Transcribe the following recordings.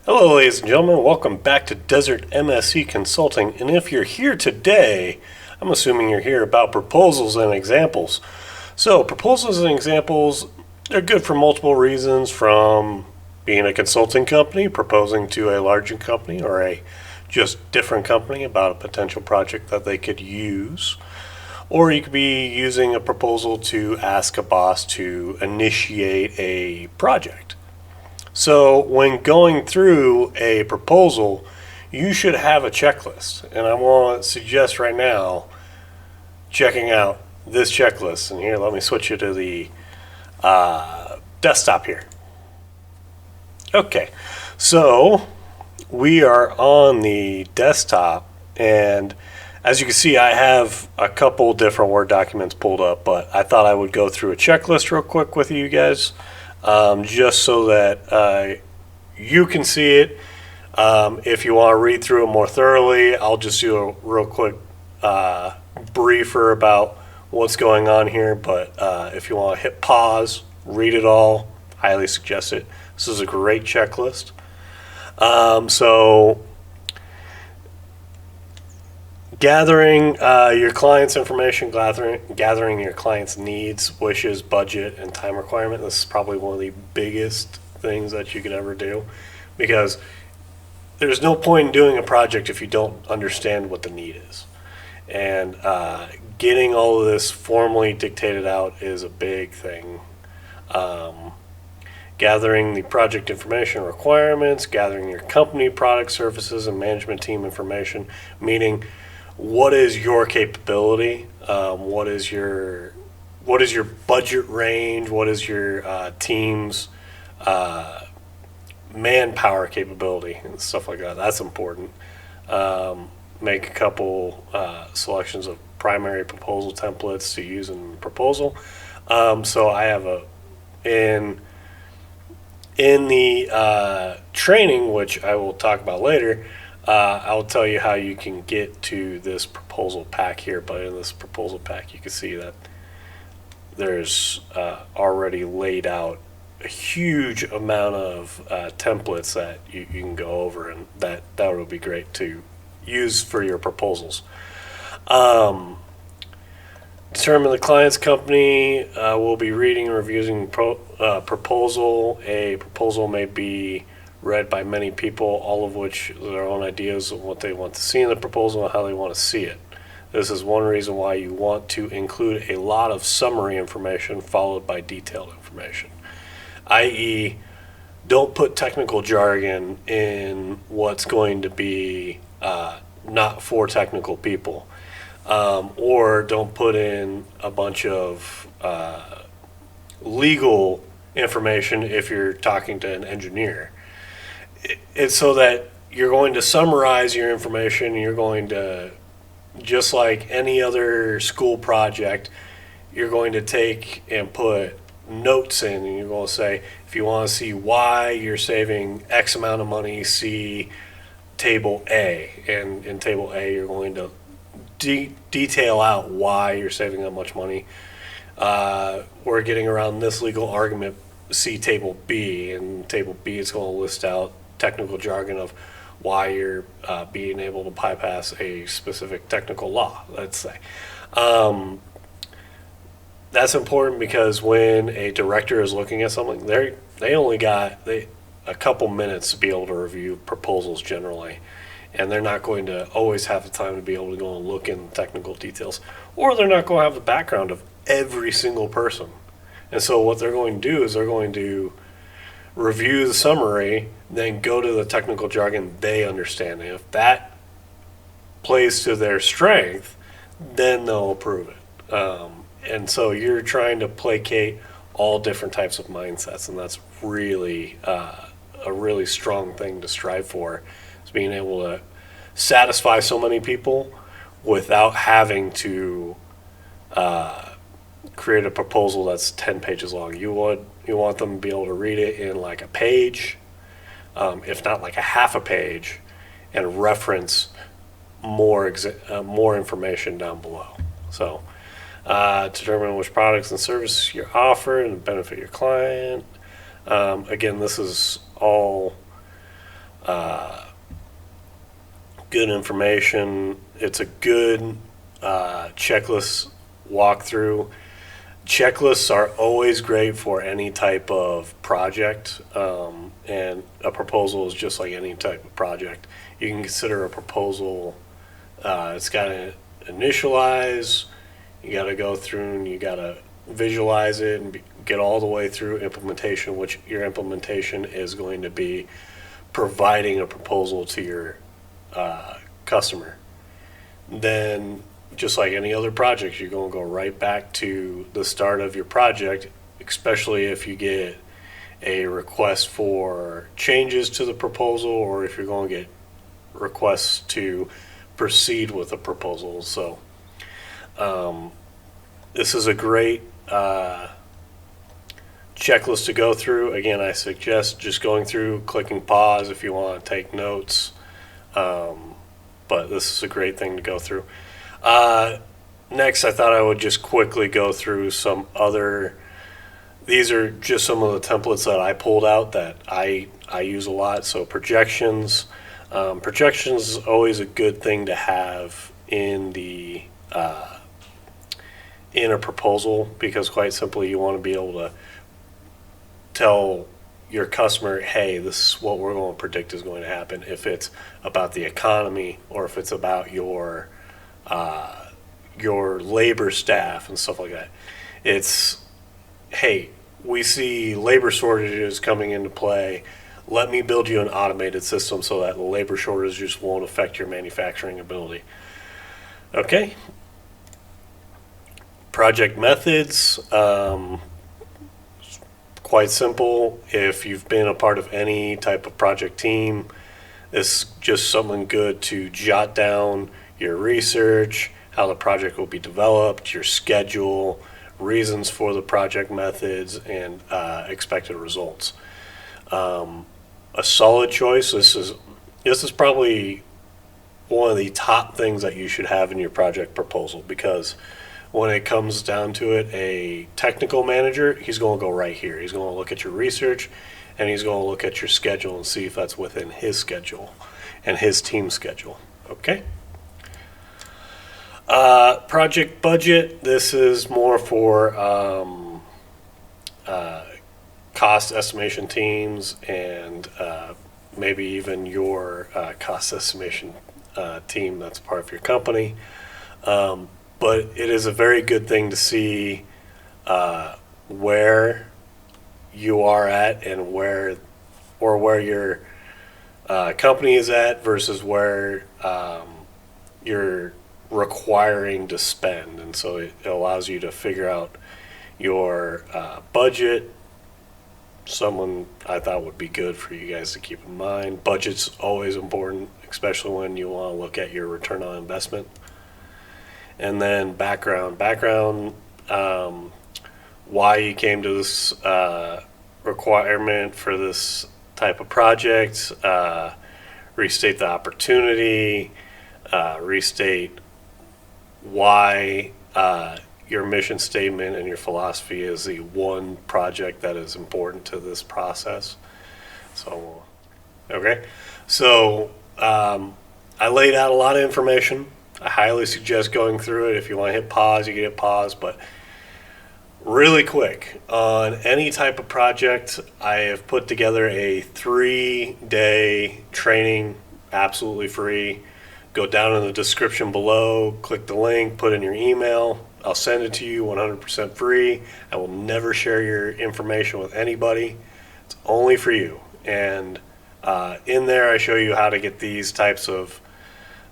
Hello, ladies and gentlemen. Welcome back to Desert M.S.E Consulting. And if you're here today, I'm assuming you're here about proposals and examples. So, proposals and examples are good for multiple reasons, from being a consulting company, proposing to a larger company or a just different company about a potential project that they could use. Or you could be using a proposal to ask a boss to initiate a project. So when going through a proposal, you should have a checklist. And I want to suggest right now checking out this checklist. And here, let me switch you to the desktop here. Okay, so we are on the desktop, and as you can see, I have a couple different Word documents pulled up, but I thought I would go through a checklist real quick with you guys, just so that you can see it. If you want to read through it more thoroughly, I'll just do a real quick briefer about what's going on here. But if you want to hit pause, read it all, highly suggest it. This is a great checklist. So gathering your client's information, gathering your client's needs, wishes, budget, and time requirement. This is probably one of the biggest things that you could ever do, because there's no point in doing a project if you don't understand what the need is. And getting all of this formally dictated out is a big thing. Gathering the project information requirements, gathering your company, product, services, and management team information, meaning what is your capability, what is your budget range, what is your team's manpower capability, and stuff like that. That's important. Make a couple selections of primary proposal templates to use in proposal. So I have in the training, which I will talk about later, I'll tell you how you can get to this proposal pack here. But in this proposal pack, you can see that there's already laid out a huge amount of templates that you can go over, and that would be great to use for your proposals. Determine the client's company. We'll be reading and reviewing proposal. A proposal may be read by many people, all of which their own ideas of what they want to see in the proposal and how they want to see it. This is one reason why you want to include a lot of summary information followed by detailed information, i.e., don't put technical jargon in what's going to be not for technical people. Or don't put in a bunch of legal information if you're talking to an engineer. It's so that you're going to summarize your information. You're going to, just like any other school project, you're going to take and put notes in, and you're going to say, if you want to see why you're saving X amount of money, see table A. And in table A, you're going to detail out why you're saving that much money. We're getting around this legal argument, see table B. And table B is going to list out technical jargon of why you're being able to bypass a specific technical law, let's say. That's important because when a director is looking at something, they only got a couple minutes to be able to review proposals generally. And they're not going to always have the time to be able to go and look in technical details, or they're not going to have the background of every single person. And so what they're going to do is they're going to review the summary, then go to the technical jargon they understand. And if that plays to their strength, then they'll approve it. And so you're trying to placate all different types of mindsets, and that's really a really strong thing to strive for, is being able to satisfy so many people without having to create a proposal that's 10 pages long. You want them to be able to read it in like a page, if not like a half a page, and reference more information down below. So determine which products and services you offer and benefit your client. Again, this is all good information. It's a good checklist walkthrough. Checklists are always great for any type of project, and a proposal is just like any type of project. You can consider a proposal, it's got to initialize, you got to go through and you got to visualize it and get all the way through implementation, which your implementation is going to be providing a proposal to your customer. Then, just like any other project, you're going to go right back to the start of your project, especially if you get a request for changes to the proposal or if you're going to get requests to proceed with a proposal. So this is a great checklist to go through. Again, I suggest just going through, clicking pause if you want to take notes. But this is a great thing to go through. Next, I thought I would just quickly go through some other. These are just some of the templates that I pulled out that I use a lot. So projections. Projections is always a good thing to have in the in a proposal, because quite simply you want to be able to tell your customer, hey, this is what we're going to predict is going to happen, if it's about the economy or if it's about your labor staff and stuff like that. It's, hey, we see labor shortages coming into play. Let me build you an automated system so that the labor shortages won't affect your manufacturing ability. Okay. Project methods. Quite simple. If you've been a part of any type of project team, it's just something good to jot down your research, how the project will be developed, your schedule, reasons for the project methods, and expected results. A solid choice. This is probably one of the top things that you should have in your project proposal, because when it comes down to it, a technical manager, he's going to go right here. He's going to look at your research and he's going to look at your schedule and see if that's within his schedule and his team's schedule. Okay. Project budget. This is more for cost estimation teams and maybe even your cost estimation team that's part of your company. But it is a very good thing to see where you are at and where your company is at versus where you're requiring to spend. And so it allows you to figure out your budget. Someone I thought would be good for you guys to keep in mind. Budget's always important, especially when you want to look at your return on investment. And then background, why you came to this requirement for this type of project, restate the opportunity, restate why your mission statement and your philosophy is the one project that is important to this process. So, okay. So I laid out a lot of information. I highly suggest going through it. If you want to hit pause, you can hit pause. But really quick, on any type of project, I have put together a 3-day training, absolutely free. Go down in the description below, click the link, put in your email. I'll send it to you 100% free. I will never share your information with anybody. It's only for you. And in there, I show you how to get these types of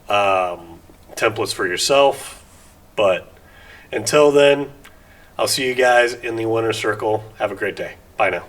templates for yourself. But until then, I'll see you guys in the winner's circle. Have a great day. Bye now.